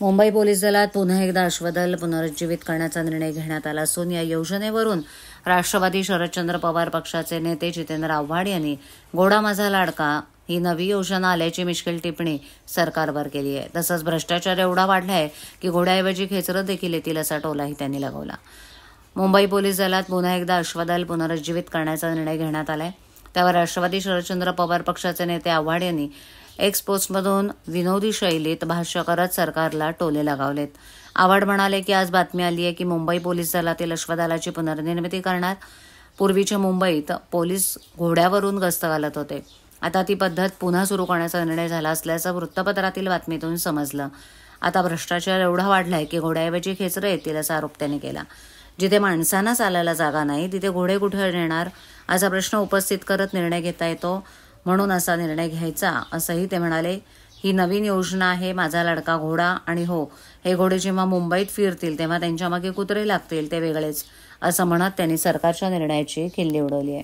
Mumbai police दलात पुन्हा एकदा अश्वदल पुनरुज्जीवित करण्याचा निर्णय घेण्यात आला असून या योजनेवरून राष्ट्रवादी शरदचंद्र पवार पक्षाचे नेते जितेंद्र आव्हाड यांनी घोडा माझा लाडका ही नवी योजना आल्याची मिश्किल टिप्पणी सरकारवर केली आहे। तसंच भ्रष्टाचार एवढा वाढलाय की घोड्याऐवजी खेचरं देखील येतील असा टोलाही त्यांनी लगावला। मुंबई पोलीस दलात पुन्हा एकदा अश्वदल पुनरुज्जीवित करण्याचा निर्णय घेण्यात आलाय। त्यावर राष्ट्रवादी शरदचंद्र पवार पक्षाचे नेते आव्हाड यांनी एक्स पोस्टमधून विनोदी शैलीत भाष्य करत सरकारला टोले लगावलेत। आव्हाड म्हणाले की आज बातमी आली आहे की मुंबई पोलीस दलातील अश्वदलाची पुनर्निर्मिती करणार। पूर्वीच्या मुंबईत पोलीस घोड्यावरून गस्त घालत होते, आता ती पद्धत पुन्हा सुरू करण्याचा निर्णय झाला असल्याचं वृत्तपत्रातील बातमीतून समजलं। आता भ्रष्टाचार एवढा वाढलाय की घोड्याऐवजी खेचरं येतील असा आरोप त्यांनी केला। जिथे माणसांना चालायला जागा नाही तिथे घोडे कुठे नेणार असा प्रश्न उपस्थित करत निर्णय घेता येतो, म्हणून असा निर्णय घ्यायचा असंही ते म्हणाले। ही नवीन योजना आहे माझा लाडका घोडा, आणि हो, हे घोडे जेव्हा मुंबईत फिरतील तेव्हा त्यांच्या मागे कुत्रे लागतील ते वेगळेच, असं म्हणत त्यांनी सरकारच्या निर्णयाची खिल्ली उडवली आहे।